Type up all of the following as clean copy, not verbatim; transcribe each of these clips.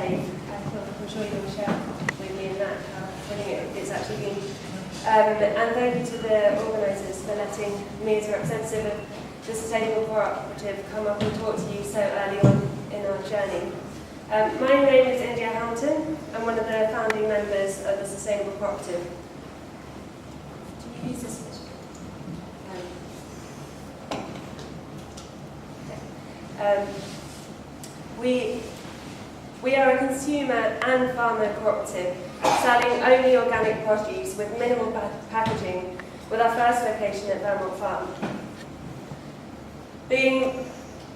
today. I'm sure you'll share with me in that how brilliant it's actually been. And thank you to the organisers for letting me, as a representative of the Sustainable Cooperative, come up and talk to you so early on in our journey. My name is India Hamilton. I'm one of the founding members of the Sustainable Cooperative. Do you use this? We are a consumer and farmer cooperative selling only organic produce with minimal packaging, with our first location at Vermont Farm. Being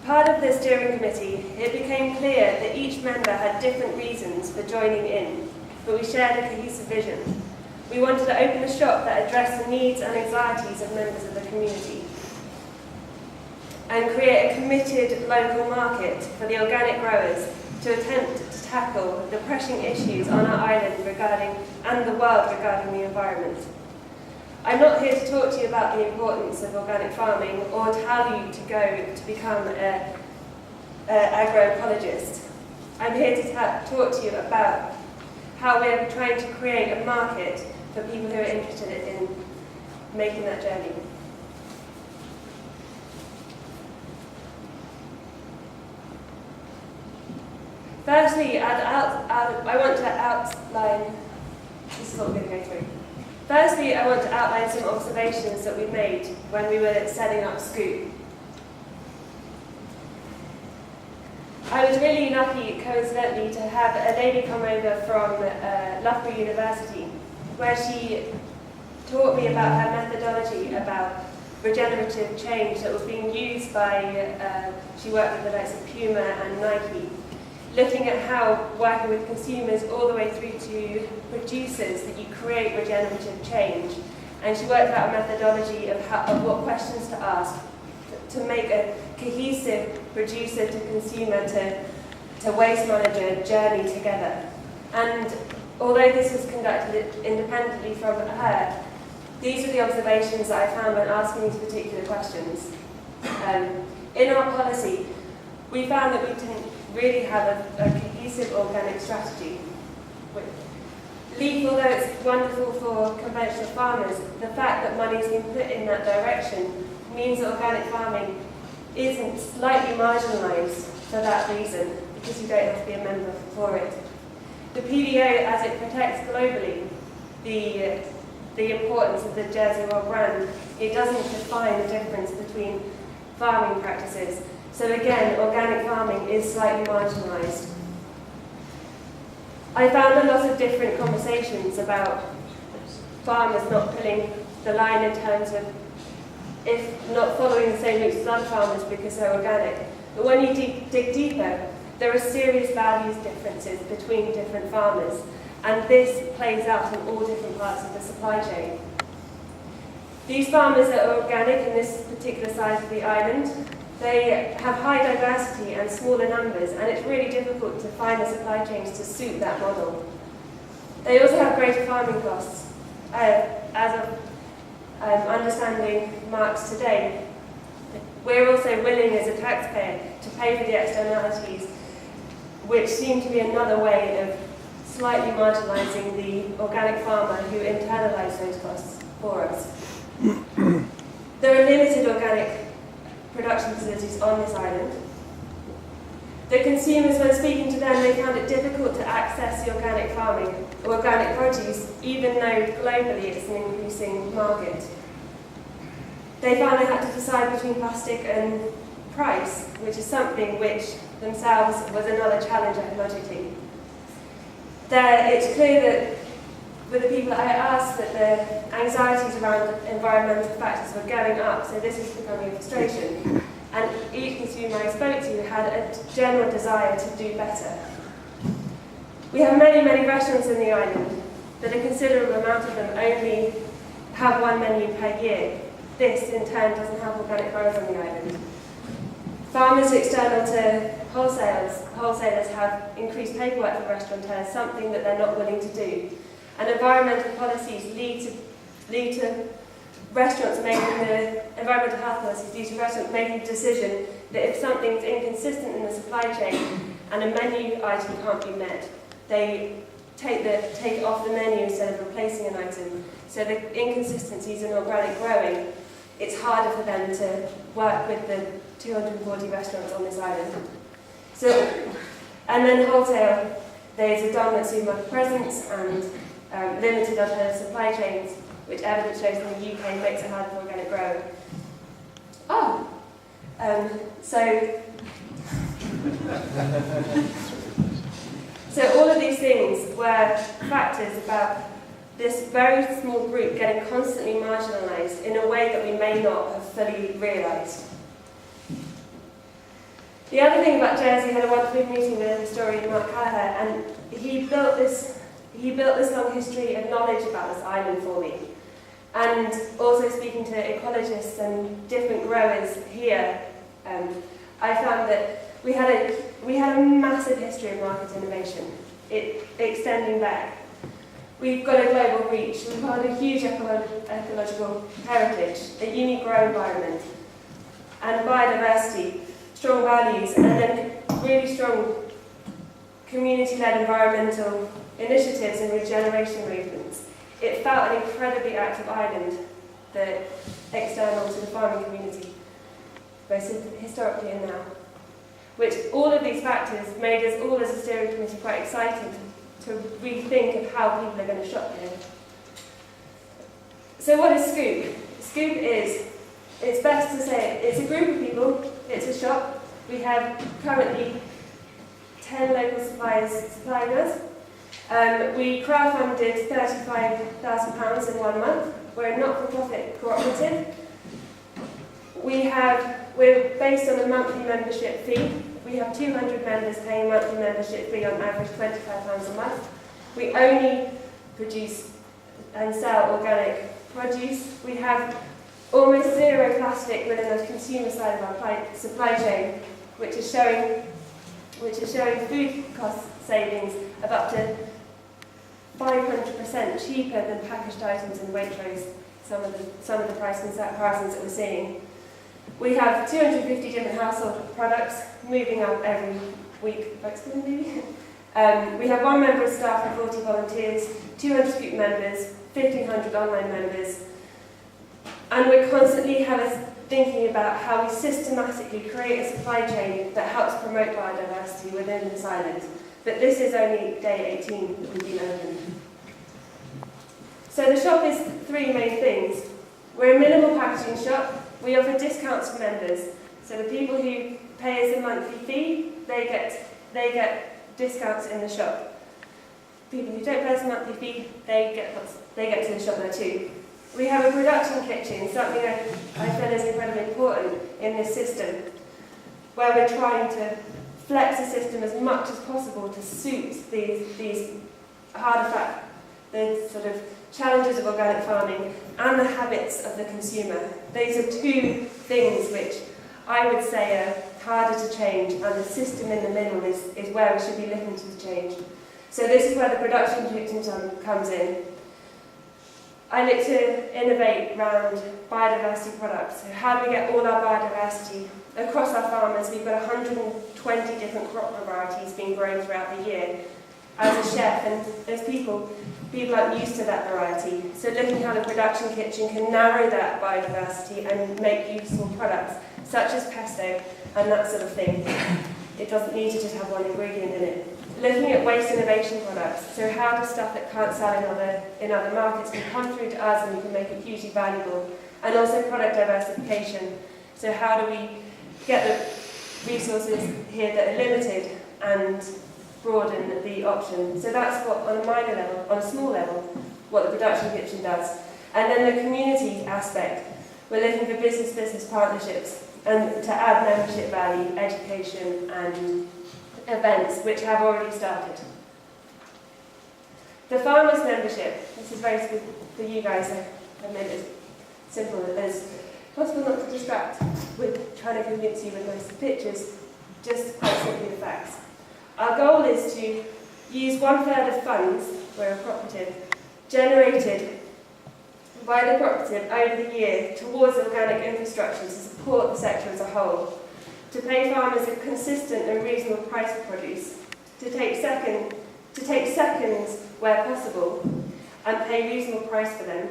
part of the steering committee, it became clear that each member had different reasons for joining in, but we shared a cohesive vision. We wanted to open a shop that addressed the needs and anxieties of members of the community, and create a committed local market for the organic growers to attempt to tackle the pressing issues on our island and the world regarding the environment. I'm not here to talk to you about the importance of organic farming or tell you to go to become an agroecologist. I'm here to talk to you about how we're trying to create a market for people who are interested in making that journey. Firstly, I want to outline, this is what we're going to go through. Firstly, I want to outline some observations that we made when we were setting up Scoop. I was really lucky, coincidentally, to have a lady come over from Loughborough University, where she taught me about her methodology about regenerative change that was being used by, she worked with the likes of Puma and Nike, looking at how, working with consumers all the way through to producers, that you create regenerative change. And she worked out a methodology of what questions to ask to make a cohesive producer to consumer to waste manager journey together. And although this was conducted independently from her, these are the observations that I found when asking these particular questions. In our policy, we found that we didn't really have a cohesive organic strategy. Although it's wonderful for conventional farmers, the fact that money has been put in that direction means that organic farming isn't slightly marginalised for that reason, because you don't have to be a member for it. The PDO, as it protects globally the importance of the Jersey Roll brand, it doesn't define the difference between farming practices. So again, organic farming is slightly marginalised. I found a lot of different conversations about farmers not pulling the line in terms of if not following the same routes as other farmers because they're organic. But when you dig deeper, there are serious values differences between different farmers, and this plays out in all different parts of the supply chain. These farmers that are organic in this particular side of the island, they have high diversity and smaller numbers, and it's really difficult to find the supply chains to suit that model. They also have greater farming costs. As of understanding Marx today, we're also willing as a taxpayer to pay for the externalities, which seem to be another way of slightly marginalising the organic farmer who internalise those costs for us. There are limited organic production facilities on this island. The consumers, when speaking to them, they found it difficult to access the organic farming or organic produce, even though globally it's an increasing market. They found they had to decide between plastic and price, which is something which themselves was another challenge ecologically. It's clear that with the people that I asked, that the anxieties around environmental factors were going up, so this is becoming a frustration. And each consumer I spoke to had a general desire to do better. We have many, many restaurants in the island, but a considerable amount of them only have one menu per year. This, in turn, doesn't have organic growers on the island. Farmers external to wholesalers have increased paperwork for restaurateurs, something that they're not willing to do. And environmental policies lead to restaurants making the environmental health policies lead to restaurants making the decision that if something's inconsistent in the supply chain and a menu item can't be met, they take it off the menu instead of replacing an item. So the inconsistencies in organic growing, it's harder for them to work with the 240 restaurants on this island. So, and then wholesale, there's a dominant supermarket presence and limited alternative supply chains, which evidence shows in the UK makes it harder for organic growing. So all of these things were factors about this very small group getting constantly marginalised in a way that we may not have fully realised. The other thing about Jersey, I had a wonderful meeting with a historian, Mark Callagher, and he built this long history of knowledge about this island for me. And also speaking to ecologists and different growers here, I found that we had a massive history of market innovation, extending back. We've got a global reach, we've got a huge ecological heritage, a unique grow environment, and biodiversity, strong values, and then really strong community-led environmental initiatives and regeneration movements. It felt an incredibly active island, that external to the farming community, both historically and now. Which all of these factors made us all as a steering committee quite excited to rethink of how people are going to shop here. So what is Scoop? Scoop is, it's best to say, it's a group of people, it's a shop. We have currently 10 local suppliers supplying us. We crowdfunded £35,000 in 1 month. We're a not-for-profit cooperative. We're based on a monthly membership fee. We have 200 members paying a monthly membership fee on average £25 a month. We only produce and sell organic produce. We have almost zero plastic within the consumer side of our supply chain, which is showing food cost savings of up to 500% cheaper than packaged items in Waitrose, some of the price comparisons that we're seeing. We have 250 different household products moving up every week, maybe. We have 1 member of staff and 40 volunteers, 200 Scoop members, 1,500 online members, and we're constantly thinking about how we systematically create a supply chain that helps promote biodiversity within this island. But this is only day 18 that we've been open. So the shop is 3 main things. We're a minimal packaging shop. We offer discounts for members. So the people who pay us a monthly fee, they get discounts in the shop. People who don't pay us a monthly fee, they get to the shop there too. We have a production kitchen, something I feel is incredibly important in this system, where we're trying to flex the system as much as possible to suit these the sort of challenges of organic farming and the habits of the consumer. These are 2 things which I would say are harder to change, and the system in the middle is where we should be looking to change. So this is where the production kitchen comes in. I look to innovate around biodiversity products. So how do we get all our biodiversity across our farmers? We've got 120 different crop varieties being grown throughout the year. As a chef, and as people aren't used to that variety. So looking how the production kitchen can narrow that biodiversity and make useful products, such as pesto and that sort of thing. It doesn't need to just have 1 ingredient in it. Looking at waste innovation products, so how does stuff that can't sell in other markets can come through to us and we can make it hugely valuable. And also product diversification, so how do we get the resources here that are limited and broaden the option. So that's what, on a minor level, on a small level, what the production kitchen does. And then the community aspect, we're looking for business-business partnerships and to add membership value, education and events, which have already started. The farmers' membership, this is very simple for you guys, I've made it simple as possible not to distract with trying to convince you with most of the pictures, just quite simply the facts. Our goal is to use 1/3 of funds, we're a cooperative, generated by the cooperative over the year towards organic infrastructure to support the sector as a whole. to pay farmers a consistent and reasonable price for produce, to take seconds where possible and pay reasonable price for them,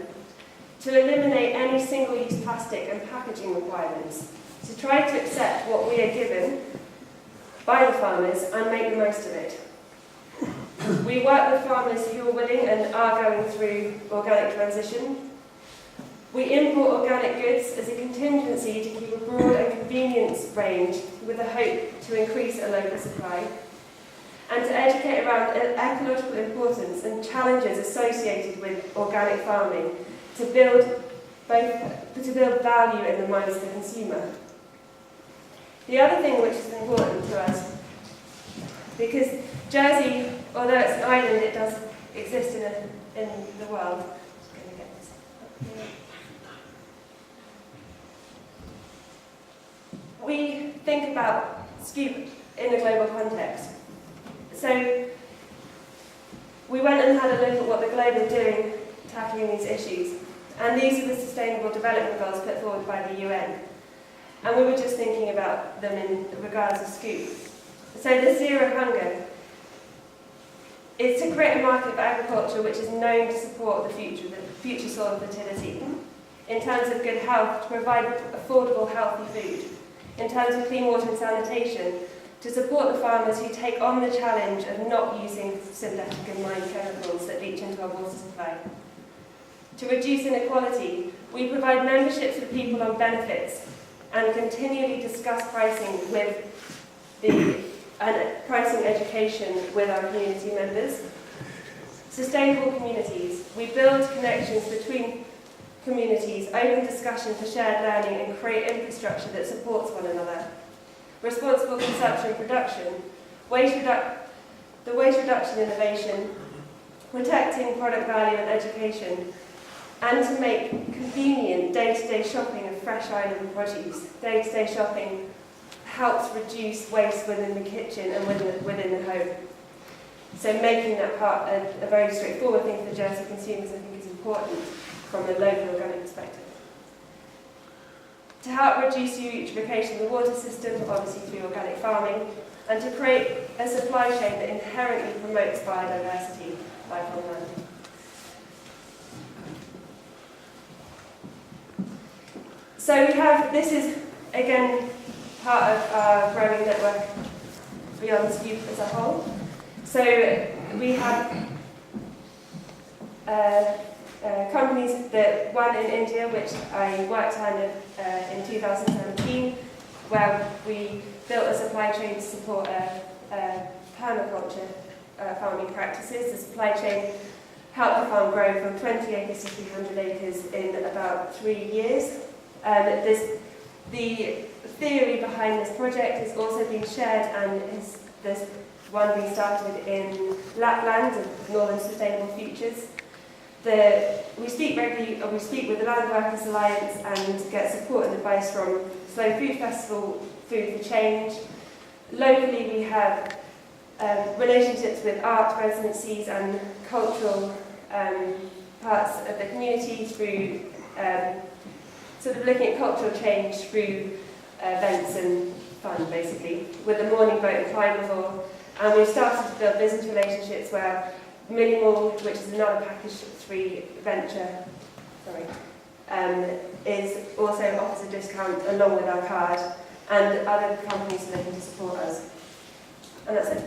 to eliminate any single-use plastic and packaging requirements, to try to accept what we are given by the farmers and make the most of it. We work with farmers who are willing and are going through organic transition. We import organic goods as a contingency to keep a broad and convenience range with the hope to increase a local supply, and to educate around ecological importance and challenges associated with organic farming to build value in the minds of the consumer. The other thing which is important to us, because Jersey, although it's an island, it does exist in the world. Just going to get this up here. We think about Scoop in a global context. So we went and had a look at what the globe is doing tackling these issues. And these are the Sustainable Development Goals put forward by the UN. And we were just thinking about them in regards to Scoop. So the Zero Hunger is to create a market for agriculture which is known to support the future soil fertility. In terms of good health, to provide affordable, healthy food. In terms of clean water and sanitation, to support the farmers who take on the challenge of not using synthetic and mined chemicals that leach into our water supply. To reduce inequality, we provide memberships for people on benefits and continually discuss pricing pricing education with our community members. Sustainable communities. We build connections between communities, open discussion for shared learning and create infrastructure that supports one another. Responsible consumption and production. The waste reduction innovation. Protecting product value and education. And to make convenient day-to-day shopping of fresh island produce. Day-to-day shopping helps reduce waste within the kitchen and within the home. So making that part a very straightforward thing for Jersey consumers, I think, is important from a local organic perspective. To help reduce eutrophication of the water system, obviously through organic farming, and to create a supply chain that inherently promotes biodiversity, life on land. So we have, this is again part of our growing network beyond Scoop as a whole. So we have companies, one in India, which I worked on in 2017, where we built a supply chain to support permaculture farming practices. The supply chain helped the farm grow from 20 acres to 300 acres in about 3 years. The theory behind this project is also being shared, and there's one being started in Lapland, of Northern Sustainable Futures. We speak regularly, or we speak with the Land Workers Alliance and get support and advice from Slow Food Festival, Food for Change. Locally, we have relationships with art residencies and cultural parts of the community through sort of looking at cultural change through events and fun, basically, with the Morning Boat and Climbable. And we've started to build business relationships where Minimal, which is another package 3 venture, is also offers a discount along with our card, and other companies are looking to support us. And that's it.